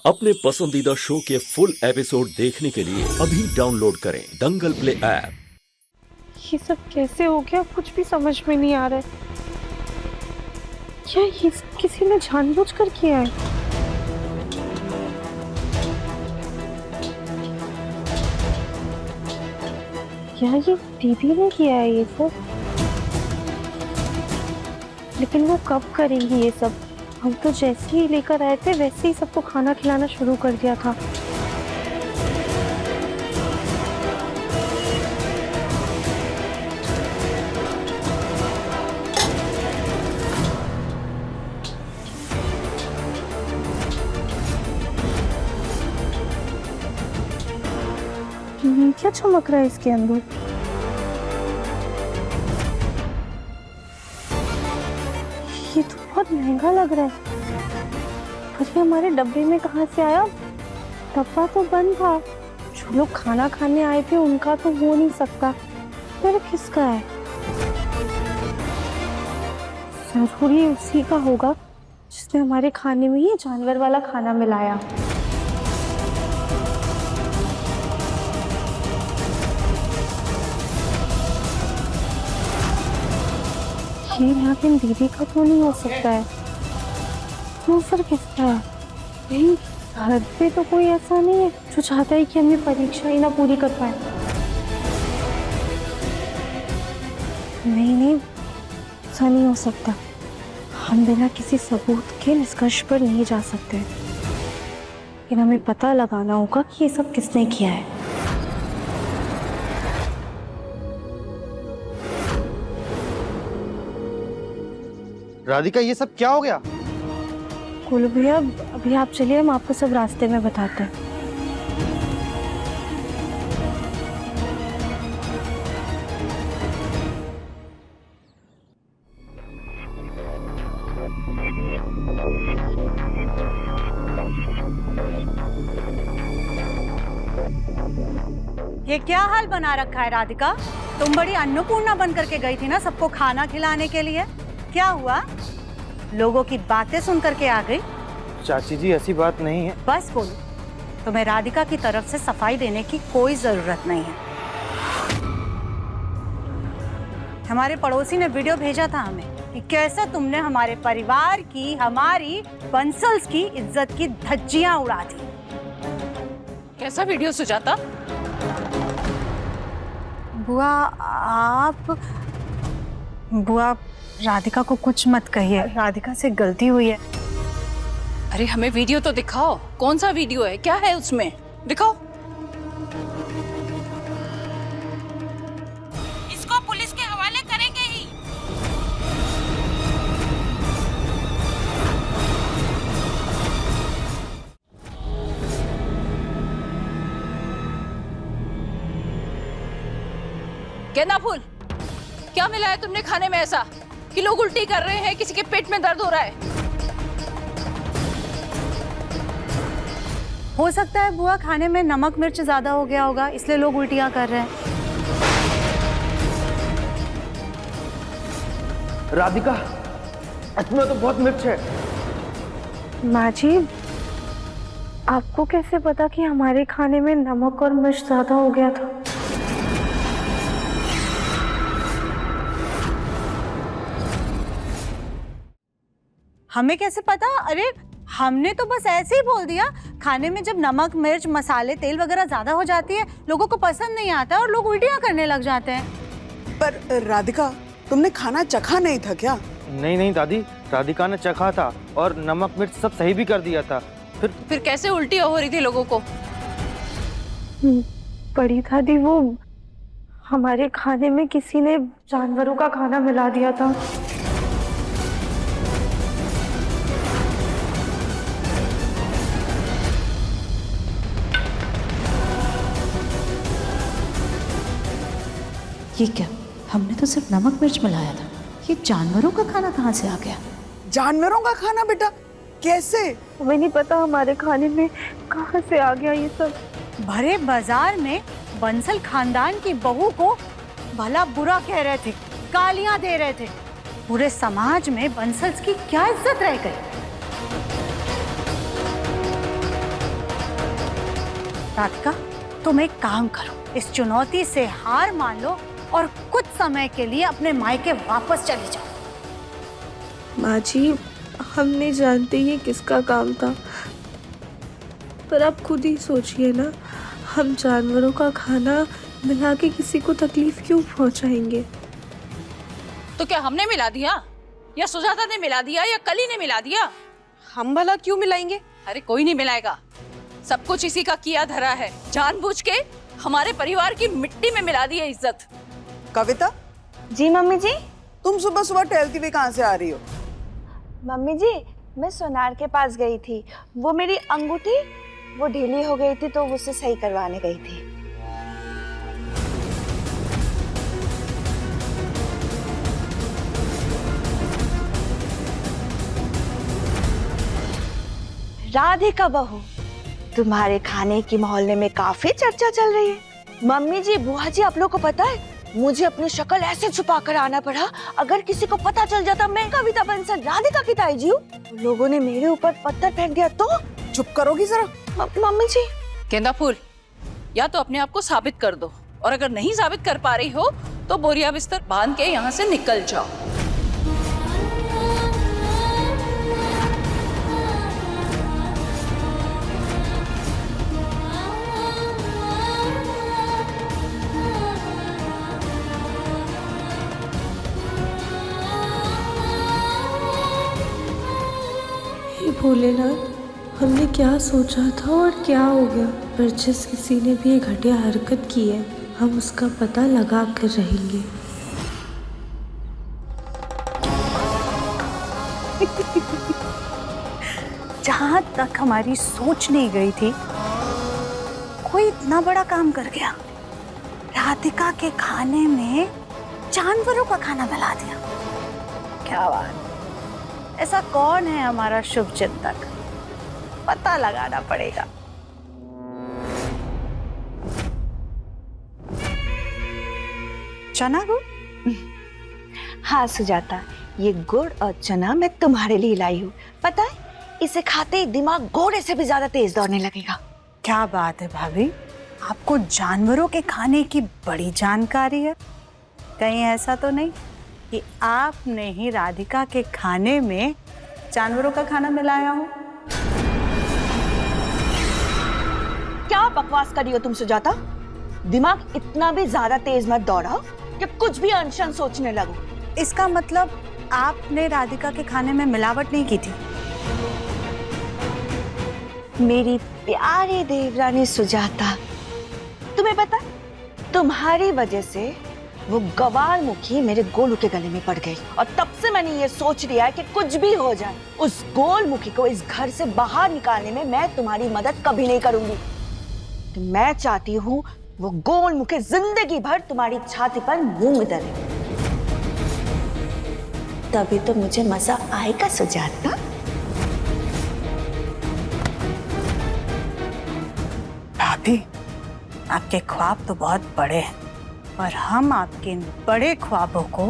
अपने पसंदीदा शो के फुल एपिसोड देखने के लिए अभी डाउनलोड करें दंगल प्ले ऐप। ये सब कैसे हो गया, कुछ भी समझ में नहीं आ रहा है। क्या ये सब किसी ने जानबूझकर किया है? क्या ये दीदी ने किया है ये सब? लेकिन वो कब करेंगी ये सब? हम तो जैसे ही लेकर आए थे वैसे ही सबको खाना खिलाना शुरू कर दिया था। क्या चमक रहा है इसके अंदर? ये तो बहुत महंगा लग रहा है। पर ये हमारे डब्बे में कहाँ से आया? डब्बा तो बंद था। जो लोग खाना खाने आए थे उनका तो हो नहीं सकता। फिर किसका है? जरूर ये उसी का होगा जिसने हमारे खाने में ये जानवर वाला खाना मिलाया। ये लेकिन दीदी का तो नहीं हो सकता है। तो फिर किसका है? नहीं, घर पे तो कोई ऐसा नहीं है जो चाहता है कि हमें परीक्षा ही ना पूरी कर पाए। नहीं, ऐसा नहीं हो सकता। हम बिना किसी सबूत के निष्कर्ष पर नहीं जा सकते। लेकिन हमें पता लगाना होगा कि ये सब किसने किया है। राधिका, ये सब क्या हो गया? गोलू भैया, अभी आप चलिए, हम आपको सब रास्ते में बताते हैं। ये क्या हाल बना रखा है राधिका? तुम बड़ी अन्नपूर्णा बन करके गई थी ना सबको खाना खिलाने के लिए। क्या हुआ? लोगों की बातें सुन करके आ गई? चाची जी, ऐसी बात नहीं है। बस बोलो, तुम्हें राधिका की तरफ से सफाई देने की कोई जरूरत नहीं है। हमारे पड़ोसी ने वीडियो भेजा था हमें कि कैसे तुमने हमारे परिवार की, हमारी बंसल्स की इज्जत की धज्जियां उड़ा दी। कैसा वीडियो सुजाता? बुआ, राधिका को कुछ मत कहिए। राधिका से गलती हुई है। अरे हमें वीडियो तो दिखाओ। कौन सा वीडियो है? क्या है उसमें? दिखाओ। इसको पुलिस के हवाले करेंगे ही। गेंदा फूल, क्या मिला है तुमने खाने में ऐसा कि लोग उल्टी कर रहे हैं, किसी के पेट में दर्द हो रहा है? हो सकता है बुआ खाने में नमक मिर्च ज्यादा हो गया होगा, इसलिए लोग उल्टियां कर रहे हैं। राधिका, इसमें तो बहुत मिर्च है। माँ जी, आपको कैसे पता कि हमारे खाने में नमक और मिर्च ज्यादा हो गया था? हमें कैसे पता? अरे हमने तो बस ऐसे ही बोल दिया। खाने में जब नमक मिर्च मसाले तेल वगैरह ज्यादा हो जाती है, लोगों को पसंद नहीं आता और लोग उल्टियां करने लग जाते हैं। पर राधिका, तुमने खाना चखा नहीं था क्या? नहीं दादी, राधिका ने चखा था और नमक मिर्च सब सही भी कर दिया था। फिर कैसे उल्टी हो रही थी लोगों को? बड़ी दादी, वो हमारे खाने में किसी ने जानवरों का खाना मिला दिया था। ये क्या? हमने तो सिर्फ नमक मिर्च मिलाया था। ये जानवरों का खाना कहाँ से आ गया? जानवरों का खाना? बेटा कैसे? हमें नहीं पता हमारे खाने में कहाँ से आ गया ये सब। भरे बाजार में बंसल खानदान की बहू को भला बुरा कह रहे थे, गालियां दे रहे थे। पूरे समाज में बंसल्स की क्या इज्जत रह गई? राधिका, तुम एक काम करो, इस चुनौती से हार मान लो और कुछ समय के लिए अपने मायके वापस चली जाओ। माँ जी, हम नहीं जानते ये किसका काम था, पर आप खुद ही सोचिए ना, हम जानवरों का खाना मिला के किसी को तकलीफ क्यों पहुंचाएंगे? तो क्या हमने मिला दिया, या सुजाता ने मिला दिया, या कली ने मिला दिया? हम भला क्यों मिलाएंगे? अरे कोई नहीं मिलाएगा, सब कुछ इसी का किया धरा है। जानबूझ के हमारे परिवार की मिट्टी में मिला दी है इज्जत। कविता, जी मम्मी जी। तुम सुबह सुबह टहलती हुई कहाँ से आ रही हो? मम्मी जी, मैं सोनार के पास गई थी, वो मेरी अंगूठी वो ढीली हो गई थी तो उसे सही करवाने गई थी। राधिका बहू, तुम्हारे खाने की मोहल्ले में काफी चर्चा चल रही है। मम्मी जी, बुआ जी, आप लोग को पता है मुझे अपनी शक्ल ऐसे छुपा कर आना पड़ा, अगर किसी को पता चल जाता मैं कविता बंसल राधिका की ताई जी हूँ। लोगों ने मेरे ऊपर पत्थर फेंक दिया तो? चुप करोगी जरा? मम्मी जी। गेंदा फूल, या तो अपने आप को साबित कर दो, और अगर नहीं साबित कर पा रही हो तो बोरिया बिस्तर बांध के यहाँ से निकल जाओ। भोलेनाथ, हमने क्या सोचा था और क्या हो गया? पर जिस किसी ने भी ये घटिया हरकत की है, हम उसका पता लगा कर रहेंगे। जहां तक हमारी सोच नहीं गई थी, कोई इतना बड़ा काम कर गया। राधिका के खाने में जानवरों का खाना मिला दिया। क्या बात, ऐसा कौन है हमारा शुभ चिंतक? पता लगाना पड़ेगा। चना गुड़? हाँ सुजाता, ये गुड़ और चना मैं तुम्हारे लिए लाई हूँ। पता है, इसे खाते ही दिमाग घोड़े से भी ज्यादा तेज दौड़ने लगेगा। क्या बात है भाभी, आपको जानवरों के खाने की बड़ी जानकारी है। कहीं ऐसा तो नहीं कि आपने ही राधिका के खाने में जानवरों का खाना मिलाया हो? क्या बकवास कर रही हो तुम सुजाता? दिमाग इतना भी ज्यादा तेज मत दौड़ाओ कि कुछ भी अनशन सोचने लगो। इसका मतलब आपने राधिका के खाने में मिलावट नहीं की थी? मेरी प्यारी देवरानी सुजाता, तुम्हें पता, तुम्हारी वजह से वो गवार मुखी मेरे गोलू के गले में पड़ गई, और तब से मैंने ये सोच लिया है कि कुछ भी हो जाए, उस गोल मुखी को इस घर से बाहर निकालने में मैं तुम्हारी मदद कभी नहीं करूंगी। तो मैं चाहती हूँ वो गोल मुखी जिंदगी भर तुम्हारी छाती पर मूंग धरे, तभी तो मुझे मजा आएगा सुजाता। भाभी, आपके ख्वाब तो बहुत बड़े हैं, और हम आपके इन बड़े ख्वाबों को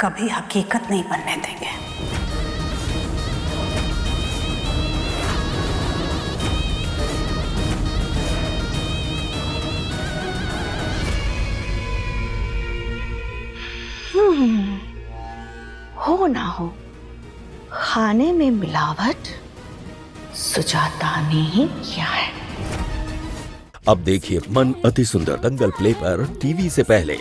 कभी हकीकत नहीं बनने देंगे। हो ना हो, खाने में मिलावट सुजाता ने ही किया है। अब देखिए मन अति सुंदर दंगल प्ले पर टीवी से पहले।